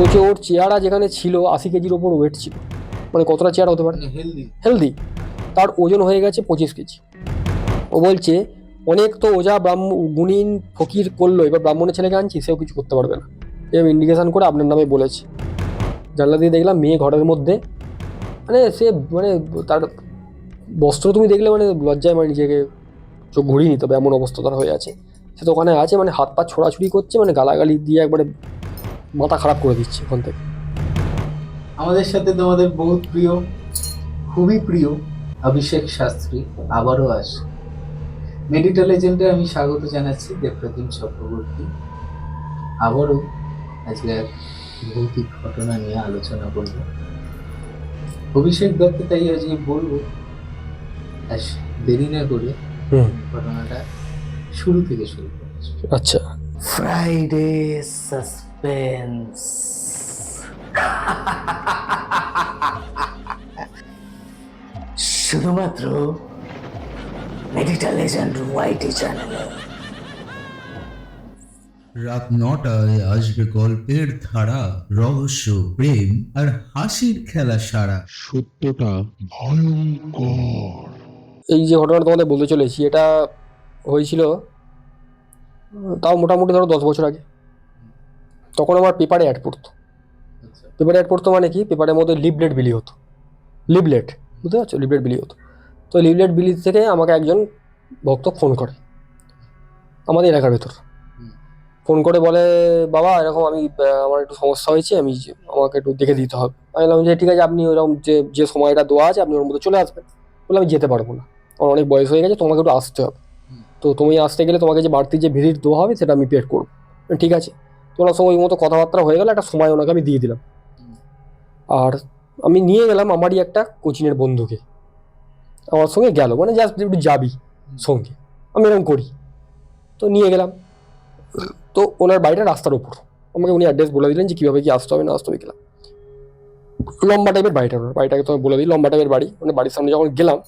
বলছে ওর চেহারা যেখানে ছিল 80 কেজির ওপর ওয়েট ছিল, মানে কতটা চেহারা হতে পারে, হেলদি, তার ওজন হয়ে গেছে 25 কেজি। ও বলছে অনেক তো ওজা গুণিন ফকির করলো, এবার ব্রাহ্মণের ছেলেকে আনছি, সেও কিছু করতে পারবে না। এরকম ইন্ডিকেশন করে আপনার নামে বলেছে। জানলা দিয়ে দেখলাম মেয়ে ঘরের মধ্যে, মানে সে মানে তার বস্ত্র তুমি দেখলে মানে লজ্জায় মানে নিজেকে চোখ ঘুরিয়ে নিতে হবে, এমন অবস্থা তার হয়ে আছে। সে তো ওখানে আছে, মানে হাত পা ছোড়াছুড়ি করছে, মানে গালাগালি দিয়ে একবারে মাথা খারাপ করে দিচ্ছে ওখান থেকে। আমাদের সাথে তোমাদের বহুত প্রিয়, খুবই প্রিয় অভিষেক শাস্ত্রী আবারও আসে। মেডিকেল এজেন্টে আমি স্বাগত জানাচ্ছি দেবপ্রতিম চক্রবর্তী। আবারও আজকে এক ভৌতিক ঘটনা নিয়ে আলোচনা করব। অভিষেক দত্ত, তাই আজকে বলবো আজ দেরি না করে ঘটনাটা শুরু থেকে শুরু করছি। আচ্ছা, ফ্রাইডে সাসপেন্স। শুধুমাত্র মেডিকেল এজেন্ট ওয়াইটি চ্যানেলে। রাত 9টায় আসবে গল্পের ধারা, রহস্য, প্রেম আর হাসির খেলা সারা। সত্যটা ভয়ঙ্কর। এই যে ঘটনাটা তোমাদের বলতে চলেছি, এটা হয়েছিল তাও মোটামুটি ধরো 10 বছর আগে। তখন আমার পেপারে অ্যাড পড়তো। পেপারে অ্যাড পড়তো মানে কি, পেপারের মধ্যে লিফলেট বিলি হতো। লিফলেট, বুঝতে পারছো, লিফলেট বিলি হতো। তো লিফলেট বিলি থেকে আমাকে একজন ভক্ত ফোন করে আমাদের এলাকার ভেতর। ফোন করে বলে, বাবা এরকম আমি আমার একটু সমস্যা হয়েছে, আমাকে একটু দেখে দিতে হবে। আমি বললাম যে ঠিক আছে, আপনি ওরকম যে সময়টা দেওয়া আছে আপনি ওর মধ্যে চলে আসবেন। বলে আমি যেতে পারবো না, আমার অনেক বয়স হয়ে গেছে, তোমাকে একটু আসতে হবে। তো তুমি আসতে গেলে তোমাকে যে বাড়তি যে ভিজিট দেওয়া হবে সেটা আমি পেড করবো। ঠিক আছে, তোমার সঙ্গে ওই মতো কথাবার্তা হয়ে গেল, একটা সময় ওনাকে আমি দিয়ে দিলাম। আর আমি নিয়ে গেলাম আমারই একটা কোচিংয়ের বন্ধুকে, আমার সঙ্গে গেল, মানে জাস্ট একটু যাবি সঙ্গে, আমি এরকম করি। তো নিয়ে গেলাম, তো ওনার বাড়িটা রাস্তার উপর, আমাকে উনি অ্যাড্রেস বলে দিলেন যে কীভাবে কি আসতে হবে না আসতে হবে। গেলাম, লম্বা টাইপের বাড়িটা, ওনার বাড়িটাকে তো বলে দিই লম্বা টাইপের বাড়ি। মানে বাড়ির সামনে যখন গেলাম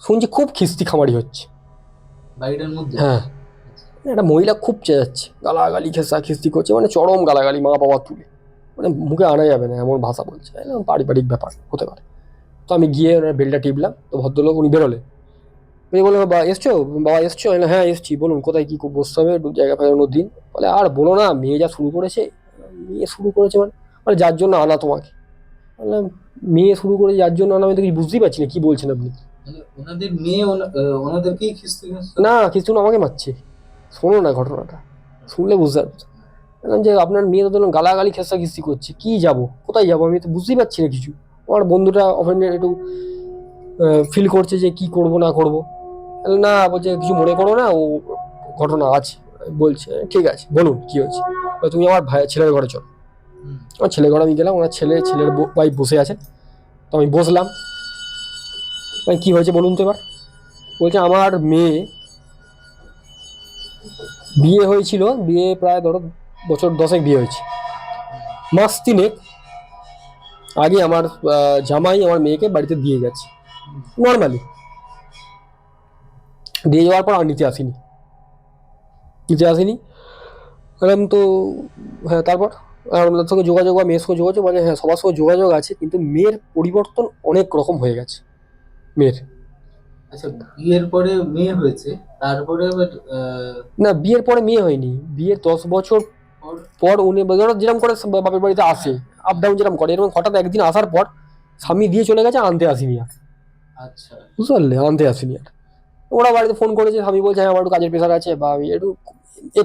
শুনছি খুব খিস্তি খামারি হচ্ছে বাড়িটার মধ্যে। হ্যাঁ, একটা মহিলা খুব চেঁচাচ্ছে, গালাগালি খেসা খিস্তি করছে, মানে চরম গালাগালি, মা বাবা তুলে, মানে মুখে আনা যাবে না এমন ভাষা বলছে। পারিবারিক ব্যাপার হতে পারে। তো আমি গিয়ে ওনার বেলটা টিপলাম, তো ভদ্রলোক উনি বেরোলেন। উনি বললেন, বাবা এসছো, বাবা এসছো? হ্যাঁ এসছি, বলুন কোথায় কি বসতে হবে, একটু জায়গা ফেরানোর দিন। বলে আর বলো না, মেয়ে যা শুরু করেছে। মেয়ে শুরু করেছে মানে, মানে যার জন্য আনা তোমাকে। বললাম মেয়ে শুরু করে যার জন্য আনা, আমি তো কিছু বুঝতেই পারছি না কি বলছেন আপনি। মানে ওনাদের মেয়ে ওনাদেরকেই খিস্তি না কিছু না, আমাকে মারছে। শোনো না ঘটনাটা, শুনলে বুঝতে পারছো। বললাম যে আপনার মেয়ে তো ধরুন গালাগালি খেসা খিস্তি করছে, কি যাবো, কোথায় যাবো, আমি তো বুঝতেই পারছি না কিছু। আমার বন্ধুটা অফেন্ডেড একটু ফিল করছে যে কি করব না করব। না বলছে কিছু মনে করো না, ও ঘটনা আছে। বলছে ঠিক আছে বলুন কি হয়েছে। তুমি আমার ছেলের ঘরে চলো। আমার ছেলের ঘরে আমি গেলাম, ওনার ছেলের ওয়াইফ বসে আছে। তো আমি বসলাম, কি হয়েছে বলুন তো এবার। বলছে আমার মেয়ে বিয়ে হয়েছিল, বিয়ে প্রায় ধরো বছর 10 বিয়ে হয়েছে, মাস 3 আগে আমার জামাই আমার মেয়েকে বাড়িতে দিয়ে গেছে নর্মালি। দিয়ে যাওয়ার পর আর নিতে আসিনি। বললাম তো হ্যাঁ, তারপর ওনার সঙ্গে যোগাযোগ বা মেয়ের সঙ্গে যোগাযোগ, মানে হ্যাঁ সবার সঙ্গে যোগাযোগ আছে, কিন্তু মেয়ের পরিবর্তন অনেক রকম হয়ে গেছে মেয়ের। আচ্ছা, বিয়ের পরে মেয়ে হয়েছে, তারপরে আবার না বিয়ের পরে মেয়ে হয়নি, বিয়ের 10 বছর পর উনি যেরকম করে বাপের বাড়িতে আসে, আপ ডাউন যেরকম করে, এরকম হঠাৎ একদিন আসার পর স্বামী দিয়ে চলে গেছে, আনতে আসিনি আর। আচ্ছা, বুঝতে পারলে, আনতে আসিনি আর। ওরা বাড়িতে ফোন করেছে, স্বামী বলছে হ্যাঁ আমার একটু কাজের প্রেশার আছে, বা আমি একটু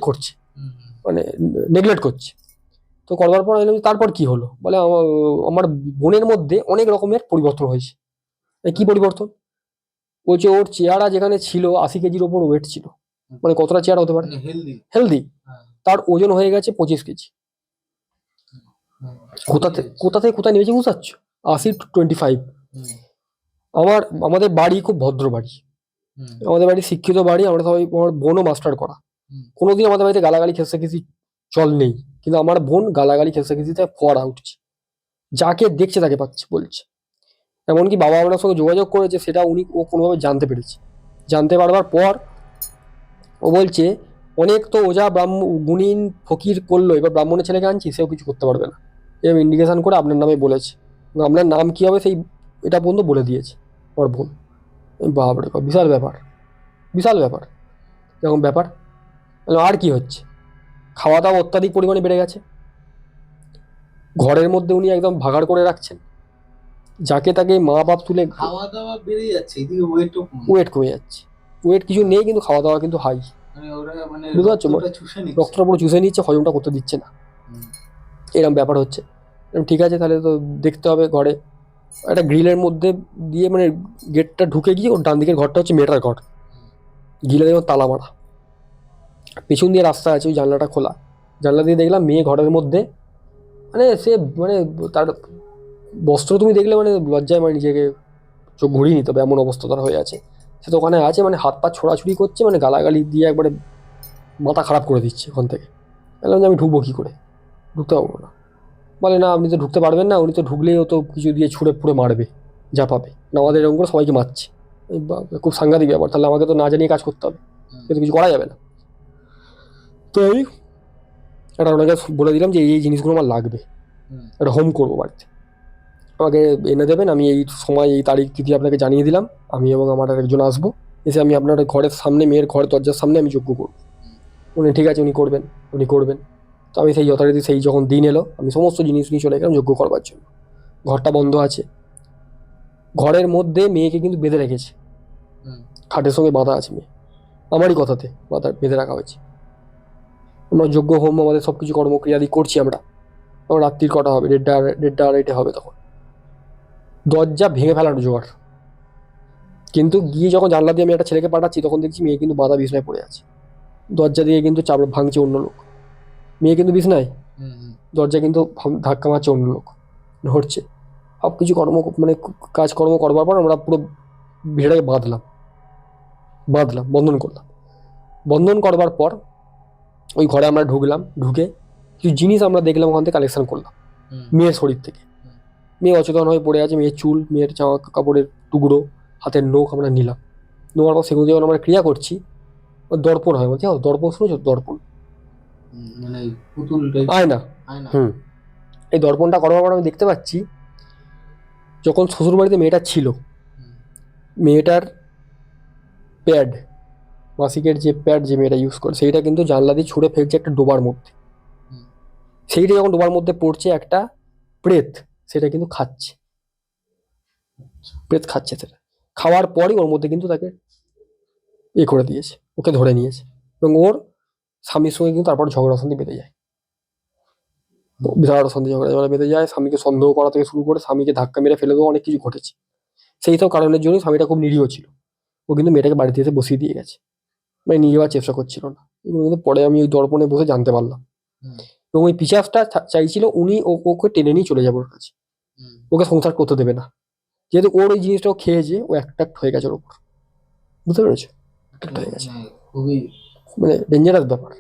করছে, মানে নেগলেক্ট করছে। তো করবার পর আমি বললাম, তারপর কি হলো? বলে আমার বোনের মধ্যে অনেক রকমের পরিবর্তন হয়েছে। কি পরিবর্তন? বলছে ওর চেহারা যেখানে ছিল 80 কেজির ওপর ওয়েট ছিল, মানে কতটা চেহারা হতে পারে, হেলদি, তার ওজন হয়ে গেছে 25 কেজি। কোথা থেকে কোথায় নেমেছে বুঝতে পারছো? 80 to 25। আমাদের বাড়ি খুব ভদ্র বাড়ি, আমাদের বাড়ি শিক্ষিত বাড়ি, আমরা সবাই, আমার বোনও মাস্টার করা। কোনোদিন আমাদের বাড়িতে গালাগালি খেসাখিসি চল নেই, কিন্তু আমার বোন গালাগালি খেসাখিসিতে ফোয়ারা উঠছে, যাকে দেখছে তাকে পাচ্ছে বলছে। এমনকি বাবা ওনার সঙ্গে যোগাযোগ করেছে, সেটা ও কোনোভাবে জানতে পেরেছে। জানতে পারবার পর ও বলছে অনেক তো ওঝা গুণিন ফকির করলো, এবার ব্রাহ্মণের ছেলেকে আনছি, সেও কিছু করতে পারবে না। এরকম ইন্ডিকেশন করে আপনার নামে বলেছে, এবং আপনার নাম কী হবে সেই এটা পর্যন্ত বলে দিয়েছে আমার বোন। বাপরে বাপ, বিশাল ব্যাপার, বিশাল ব্যাপার। এরকম ব্যাপার। আর কি হচ্ছে, খাওয়া দাওয়া অত্যাধিক পরিমাণে বেড়ে গেছে, ঘরের মধ্যে উনি একদম ভাগাড় করে রাখছেন, যাকে তাকে মা বাপ তুলে খাওয়া দাওয়া বেড়ে যাচ্ছে, এদিকে ওয়েটও ওয়েট কমে যাচ্ছে। ওয়েট কিছু নেই কিন্তু খাওয়া দাওয়া কিন্তু হাই। মানে ওরা মানে বুঝতে পারছো? রক্তটা চুষে নিচ্ছে। রক্তটা পুরো চুষে নিচ্ছে, হজমটা করতে দিচ্ছে না, হুম, এরকম ব্যাপার হচ্ছে। ঠিক আছে, তাহলে তো দেখতে হবে ঘরে একটা গ্রিলের মধ্যে দিয়ে, মানে গেটটা ঢুকে গিয়ে ওর ডান দিকের ঘরটা হচ্ছে মেয়েটার ঘর, গ্রিলে দেখুন তালা মারা, পেছন দিয়ে রাস্তা আছে, ওই জানলাটা খোলা, জানলা দিয়ে দেখলাম মেয়ে ঘরের মধ্যে, মানে সে মানে তার বস্ত্র তুমি দেখলে মানে লজ্জায় মানে নিজেকে চোখ ঘুরিয়ে নিতে হবে, এমন অবস্থা তার হয়ে আছে। সে তো ওখানে আছে, মানে হাত পা ছোড়াছুড়ি করছে, মানে গালাগালি দিয়ে একবারে মাথা খারাপ করে দিচ্ছে ওখান থেকে। বললাম যে আমি ঢুকবো কী করে, ঢুকতে পারবো না। বলে না আপনি তো ঢুকতে পারবেন না, উনি তো ঢুকলেই ও তো কিছু দিয়ে ছুঁড়ে ফুড়ে মারবে, যা পাবে না, আমাদের এরকম করে সবাইকে মারছে। এই খুব সাংঘাতিক ব্যাপার, তাহলে আমাকে তো না জানিয়ে কাজ করতে হবে, কিন্তু কিছু করা যাবে না। তো আমি একটা ওনাকে বলে দিলাম যে এই জিনিসগুলো আমার লাগবে, হুম, একটা হোম করবো বাড়িতে, আমাকে এনে দেবেন, আমি এই সময় এই তারিখ তিথি আপনাকে জানিয়ে দিলাম, আমি এবং আমার একজন আসবো, এসে আমি আপনার ঘরের সামনে, মেয়ের ঘরের দরজার সামনে আমি যজ্ঞ করবো। উনি ঠিক আছে, উনি করবেন। তো আমি সেই যথারীতি সেই যখন দিন এলো, আমি সমস্ত জিনিস নিয়ে চলে গেলাম যজ্ঞ করবার জন্য। ঘরটা বন্ধ আছে, ঘরের মধ্যে মেয়েকে কিন্তু বেঁধে রেখেছে, হুম, খাটের সঙ্গে বাঁধা আছে মেয়ে, আমারই কথাতে বেঁধে রাখা হয়েছে। আমরা যজ্ঞ হোম আমাদের সব কিছু কর্মক্রিয়াদি করছি আমরা। তখন রাত্রির কটা হবে, দেড়টা আড়াইটে হবে তখন। দরজা ভেঙে ফেলার জোয়ার, কিন্তু গিয়ে যখন জানলা দিয়ে আমি একটা ছেলেকে পাঠাচ্ছি, তখন দেখছি মেয়ে কিন্তু বাঁধা বিছনায় পড়ে আছে, দরজা দিয়ে কিন্তু চাপ ভাঙছে অন্য লোক, মেয়ে কিন্তু বিছনায়, হুম, হুম, দরজা কিন্তু ধাক্কা মারছে অন্য লোক, ধরছে। সব কিছু মানে কাজকর্ম করবার পর আমরা পুরো ভিড়াকে বাঁধলাম, বন্ধন করবার পর ওই ঘরে আমরা ঢুকলাম, ঢুকে কিছু জিনিস আমরা দেখলাম ওখান থেকে কালেকশন করলাম হুম, মেয়ের শরীর থেকে। মেয়ে অচেতন হয়ে পড়ে আছে, মেয়ের চুল, মেয়ের জামা কাপড়ের টুকরো, হাতের নখ আমরা নিলাম। নেওয়ার পর সেগুলো যখন আমরা ক্রিয়া করছি, দর্পণ হয়, বলছি দর্পণ শুনেছো? দর্পণ মানে পুতুল টাইপ আয়না। আয়না। হুম, এই দর্পণটা করবার পর আমি দেখতে পাচ্ছি, যখন শ্বশুরবাড়িতে মেয়েটা ছিল, হুম, মেয়েটার প্যাড, মাসিকের যে প্যাড যে মেয়েটা ইউজ করে, সেইটা কিন্তু জানলা দিয়ে ছুঁড়ে ফেলছে একটা ডোবার মধ্যে। হুম, সেইটা যখন ডোবার মধ্যে পড়ছে, একটা প্রেত সেটা কিন্তু খাচ্ছে, প্রেত খাচ্ছে সেটা। খাওয়ার পরই ওর মধ্যে কিন্তু তাকে করে দিয়েছে, ওকে ধরে নিয়েছে, এবং ওর স্বামীর সঙ্গে কিন্তু তারপর ঝগড়া অশান্তি বেঁধে যায়, বিরাট অশান্তি ঝগড়া বেঁধে যায়। স্বামীকে সন্দেহ করা থেকে শুরু করে স্বামীকে ধাক্কা মেরে ফেলে দেওয়া, অনেক কিছু ঘটেছে। সেই সব কারণের জন্যই স্বামীটা খুব নিরীহ ছিল, ও কিন্তু মেয়েটাকে বাড়িতে এসে বসিয়ে দিয়ে গেছে, মানে নিয়ে যাওয়ার চেষ্টা করছিল না। এগুলো কিন্তু পরে আমি ওই দর্পণে বসে জানতে পারলাম। হুম, এবং ওই পিশাচটা চাইছিল উনি ওকে টেনে নিয়ে চলে যাবে ওর কাছে, হুম, ওকে সংসার করতে দেবে না, যেহেতু ওর ওই জিনিসটাও খেয়েছে, ও অ্যাট্রাক্ট হয়ে গেছে ওর উপর, বুঝতে পেরেছো? অ্যাট্রাক্ট হয়ে গেছে, মানে খুবই মানে ডেঞ্জারাস ব্যাপার।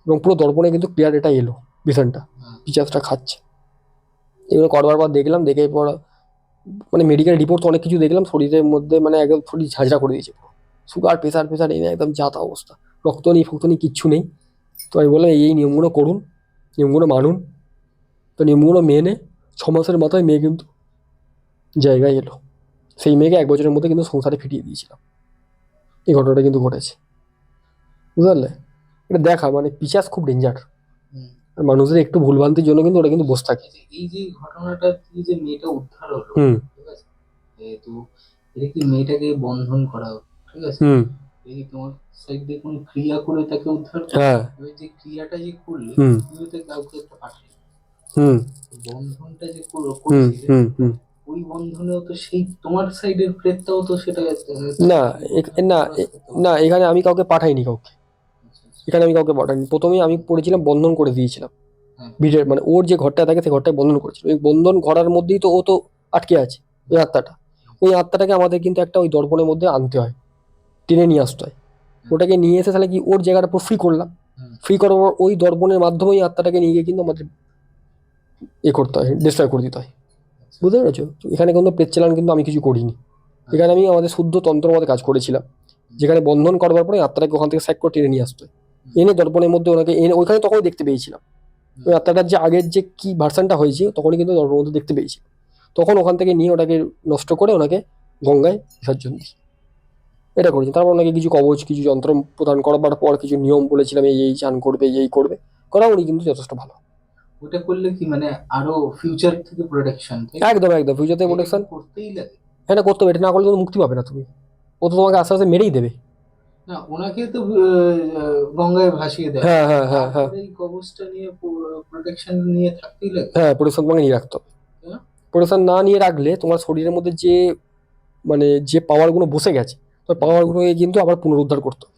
এবং পুরো দর্পণে কিন্তু ক্লিয়ার এটা এলো, বিষয়টা হ্যাঁ, পিশাচটা খাচ্ছে। এগুলো করবার পর দেখলাম, দেখে পর মানে মেডিকেল রিপোর্ট তো অনেক কিছু দেখলাম, শরীরের মধ্যে মানে একদম শরীর ঝাঁঝরা করে দিয়েছে, সুগার প্রেশার এই একদম যাতা অবস্থা, রক্ত নেই ফক্ত নেই, কিচ্ছু নেই। তো আমি বললাম এই নিয়মগুলো করুন, নিয়মগুলো মানুন। তো নিয়মগুলো মেনে 6 মাসের মাথায় মেয়ে কিন্তু জায়গায় এলো। সেই মেয়েকে 1 বছরের মধ্যে কিন্তু সংসারে ফিরিয়ে দিয়েছিলাম। এই ঘটনাটা কিন্তু ঘটেছে, বুঝতে পারলে? এটা দেখা মানে পিশাচ খুব ডেঞ্জার, হুম। আর মানুষদের একটু ভুলভ্রান্তির জন্য কিন্তু ওরা কিন্তু বসে থাকে। এই যে ঘটনাটা থেকে যে মেয়েটা উদ্ধার হলো, হুম ঠিক আছে, তো এটা কি মেয়েটাকে বন্ধন করা হলো, ঠিক আছে, হুম এই যে তোমার সাইড দিয়ে কোনো ক্রিয়া করে তাকে উদ্ধার করলো, হ্যাঁ এবার যে ক্রিয়াটা যে করলে হুম তুমি তো কাউকে একটা পাঠালে, হুম বন্ধনটা যে হুম করেছিলে, হুম হুম ওই বন্ধনেও তো সেই তোমার সাইডের প্রেতটাও তো সেটা না না cross করতে পারে। না, এখানে আমি কাউকে পাঠাইনি, আচ্ছা, আচ্ছা। এখানে আমি কাউকে পাঠাইনি। প্রথমেই আমি পড়েছিলাম বন্ধন করে দিয়েছিলাম হ্যাঁ, ভিড়ের, মানে ওর যে ঘরটা থাকে সেই ঘরটায় বন্ধন করেছিল, ওই বন্ধন ঘরার মধ্যেই তো ও তো আটকে আছে, ওই আত্মাটা। ওই আত্মাটাকে আমাদের কিন্তু একটা ওই দর্পণের মধ্যে আনতে হয়, টেনে নিয়ে আসতে হয়। ওটাকে নিয়ে এসে তাহলে কি ওর জায়গাটা পুরো ফ্রি করলাম, হুম, ফ্রি করার পর ওই দর্পণের মাধ্যমে ওই আত্মাটাকে নিয়ে গিয়ে কিন্তু আমাদের করতে হয়, ডিস্ট্রয় করে দিতে হয়, আচ্ছা, বুঝতে পেরেছো? তো এখানে কোনো প্রেত চালান কিন্তু আমি কিছু করিনি, আচ্ছা, এখানে আমি আমাদের শুদ্ধ তন্ত্র মতে কাজ করেছিলাম, যেখানে বন্ধন করবার পরে আত্মাটাকে ওখান থেকে স্যাক করে টেনে নিয়ে আসতে হয়। এনে দর্পণের মধ্যে ওনাকে এনে ওইখানে তখনই দেখতে পেয়েছিলাম। ওই আত্মাটার যে আগের যে কি ভার্সানটা হয়েছে তখনই কিন্তু দর্পণের মধ্যে দেখতে পেয়েছি। তখন ওখান থেকে নিয়ে ওটাকে নষ্ট করে ওনাকে গঙ্গায় বিসর্জন দিই, এটা করেছি। তারপর ওনাকে কিছু কবচ কিছু যন্ত্র প্রদান করার পর কিছু নিয়ম বলেছিলাম, এই চান করবে, এই করবে, করা উনি কিন্তু যথেষ্ট ভালো। ওটা করলে কি মানে আরো ফিউচার থেকে প্রোটেকশন একদম একদম ফিউচার থেকে প্রোটেকশন করতেই লাগে। হ্যাঁ না, করতে হবে, এটা না করলে তুমি মুক্তি পাবে না, তুমি ও তো তোমাকে আস্তে আস্তে মেরেই দেবে। না ওনাকে তো গঙ্গায় ভাসিয়ে দেয়। হ্যাঁ হ্যাঁ হ্যাঁ হ্যাঁ তারপরে এই কবচটা নিয়ে প্রোটেকশন নিয়ে থাকতেই লাগে। হ্যাঁ, প্রোটেকশন তোমাকে নিয়ে রাখতে হবে। হ্যাঁ। প্রোটেকশন না নিয়ে রাখলে তোমার শরীরের মধ্যে যে মানে যে পাওয়ারগুলো বসে গেছে, তোমার পাওয়ারগুলোকে কিন্তু আবার পুনরুদ্ধার করতে হবে।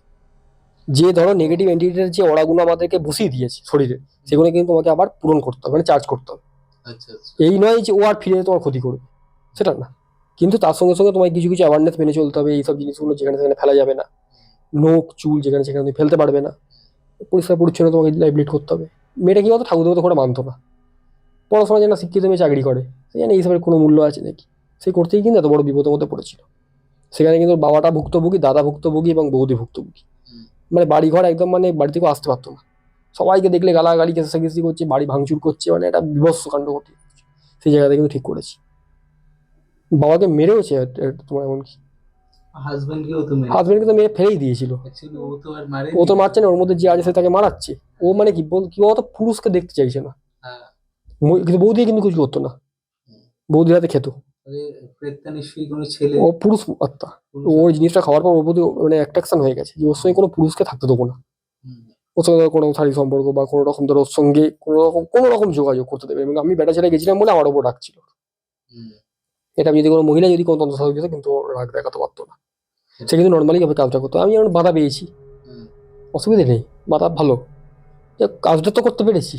যে ধরো নেগেটিভ এন্টিটির যে ওরাগুলো আমাদেরকে বসিয়ে দিয়েছে শরীরে, সেগুলো কিন্তু তোমাকে আবার পূরণ করতে হবে, মানে চার্জ করতে হবে। আচ্ছা আচ্ছা। এই নয় যে ও আর ফিরে তোমার ক্ষতি করবে, সেটা না। কিন্তু তার সঙ্গে সঙ্গে তোমায় কিছু কিছু অ্যাওয়ারনেস মেনে চলতে হবে। এইসব জিনিসগুলো যেখানে সেখানে ফেলা যাবে না, নখ চুল যেখানে সেখানে তুমি ফেলতে পারবে না, পরিষ্কার পরিচ্ছন্ন তোমাকে লাইফ লিড করতে হবে। মেয়েটা কি বলতো, ঠাকুর দেবতা করে মানতো না, পড়াশোনা যেন শিক্ষিত মেয়ে চাকরি করে, সে জানে এইসবের কোনো মূল্য আছে নাকি, সে করতেই কিন্তু এত বড় বিপদের মধ্যে পড়েছিল। সেখানে কিন্তু বাবাটা ভুক্তভোগী, দাদা ভুক্তভোগী এবং বৌদি ভুক্তভোগী। মানে বাড়িঘর একদম, মানে বাড়ি থেকেও আসতে পারতো না, সবাইকে দেখলে গালাগালি কেসাকেসি করছে, বাড়ি ভাঙচুর করছে, মানে একটা বিভৎস কাণ্ড ঘটে। সেই জায়গাতে কিন্তু ঠিক করেছি, বাবাকে মেরেওছে তোমার এমনকি হাজবেন্ডকেও তো মেরে হাজবেন্ডকে তো মেরে ফেলেই দিয়েছিল। অ্যাকচুয়ালি ও তো আর মারে ও তো মারছে না, ওর মধ্যে যে আছে সে তাকে মারাচ্ছে। ও মানে কি কি বলতো, পুরুষকে দেখতে চাইছে না, হ্যাঁ। কিন্তু বৌদি কিন্তু কিছু করতো না, বৌদির হাতে খেত। প্রেতটা নিশ্চয়ই কোনো ছেলে। ও পুরুষ আত্মা, ওই জিনিসটা খাওয়ার পর ওর প্রতি মানে অ্যাট্রাকশন হয়ে গেছে যে ওর সঙ্গে কোনো পুরুষকে থাকতে দেবো না, ওর সঙ্গে ধরো কোনো শারীরিক সম্পর্ক বা কোনো রকম ধরো ওর সঙ্গে কোনো রকম যোগাযোগ করতে দেবে। এবং আমি বেটা ছেলে গেছিলাম বলে আমার ওপর রাখছিল। এটা যদি কোনো মহিলা যদি কোনো তন্ত্র সাধক যেত কিন্তু ওর রাগ দেখাতে পারতো না, সে কিন্তু নর্মালি ভাবে কাজটা করতো। আমি যেমন বাধা পেয়েছি, অসুবিধা নেই, বাধা ভালো, কাজটা তো করতে পেরেছি,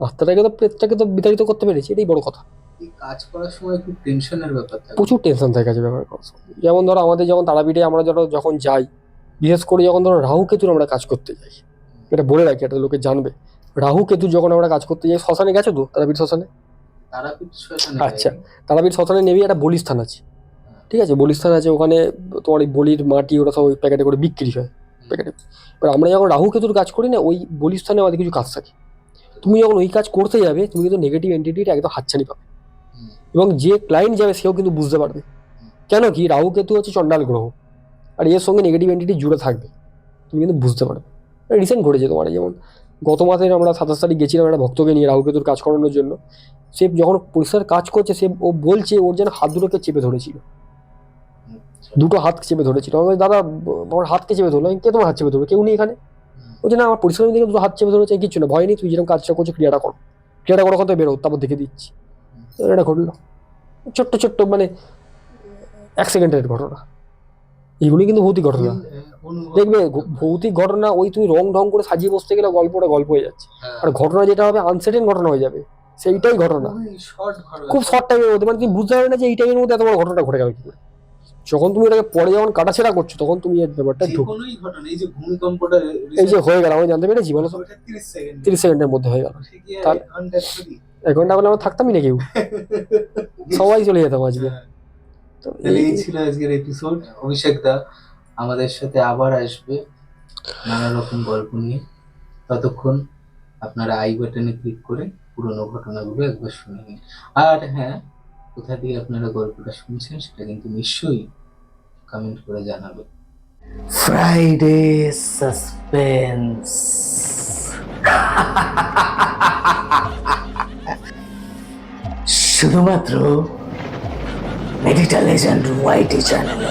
আত্মাটাকে তো প্রেতটাকে তো বিতাড়িত করতে পেরেছি, এটাই বড় কথা। কাজ করার সময় খুব টেনশনের ব্যাপার থাকে, প্রচুর টেনশন থাকে কাজে ব্যাপার করার সময়। যেমন ধরো আমাদের যখন তারাপীঠে আমরা যখন যাই, বিশেষ করে যখন ধরো রাহু কেতুর আমরা কাজ করতে যাই, এটা বলে রাখি, এটা লোকে জানবে। রাহু কেতু যখন আমরা কাজ করতে যাই, শ্মশানে গেছো তো, তারাপীঠ শ্মশানে? আচ্ছা, তারাপীঠ শ্মশানে নেমে একটা বলিস্থান আছে, ঠিক আছে, বলিস্থান আছে, ওখানে তোমার ওই বলির মাটি ওরা সব ওই প্যাকেটে করে বিক্রি হয়, প্যাকেটে। এবার আমরা যখন রাহু কেতুর কাজ করি না, ওই বলিস্থানে আমাদের কিছু কাজ থাকে। তুমি যখন ওই কাজ করতে যাবে, তুমি কিন্তু নেগেটিভ এন্টিটিটা একদম হাতছানি পাবে, এবং যে ক্লায়েন্ট যাবে সেও কিন্তু বুঝতে পারবে। কেন কি, রাহু কেতু হচ্ছে চণ্ডাল গ্রহ, আর এর সঙ্গে নেগেটিভ এন্টিটি জুড়ে থাকবে, তুমি কিন্তু বুঝতে পারবে। রিসেন্ট ঘটেছে তোমার, যেমন গত মাসে আমরা 27 তারিখ গেছিলাম একটা ভক্তকে নিয়ে রাহু কেতুর কাজ করানোর জন্য। সে যখন পরিষ্কার কাজ করছে, সে ও বলছে ওর যেন হাত দুটোকে চেপে ধরেছিল, দুটো হাত চেপে ধরেছিল। আমি বলি, দাদা আমার হাতকে চেপে ধরলো। কে তোমার হাত চেপে ধরবে? কেউ নেই এখানে। বলছে না, আমার পরিশ্রম দিকে দুটো হাত চেপে ধরেছে, কিছু না, ভয় নেই, তুই যেরকম কাজটা করছো ক্রিয়াটা করো, ক্রিয়াটা করো, কথা বেরো, তারপর দেখে দিচ্ছি। এটা ঘটলো, ছোট্ট ছোট্ট মানে 1 সেকেন্ডের ঘটনা। এগুলি কিন্তু ভৌতিক ঘটনা, দেখবে ভৌতিক ঘটনা ওই তুমি রং ঢং করে সাজিয়ে বসতে গেলে গল্পটা গল্প হয়ে যাচ্ছে, আর ঘটনা যেটা হবে আনসার্টেন ঘটনা হয়ে যাবে, সেইটাই ঘটনা, খুব শর্ট টাইমের মধ্যে। মানে তুমি বুঝতে পারবে না যে এই টাইমের মধ্যে এত বড় ঘটনা ঘটে গেল কি করে। যখন তুমি এটাকে পরে যখন কাটাছেড়া করছো, তখন তুমি এই ব্যাপারটা এই যে হয়ে গেল, আমি জানতে পেরেছি, বলো 30 সেকেন্ডের মধ্যে হয়ে গেল। তাহলে 1 ঘন্টা বলে আমরা থাকতামই না কেউ, সবাই চলে যেতাম আজকে। তো এই ছিল আজকের এপিসোড। অভিষেক দা আমাদের সাথে আবার আসবে নানা রকম গল্প নিয়ে। ততক্ষণ আপনারা আই বাটনে ক্লিক করে পুরোনো ঘটনাগুলো একবার শুনে নিন। আর হ্যাঁ, কোথা দিয়ে আপনারা গল্পটা শুনছেন সেটা কিন্তু নিশ্চয়ই কমেন্ট করে জানাবেন। ফ্রাইডে সাসপেন্স শুধুমাত্র মেডিটা লেজেন্ড ওয়াইটি চ্যানেলে।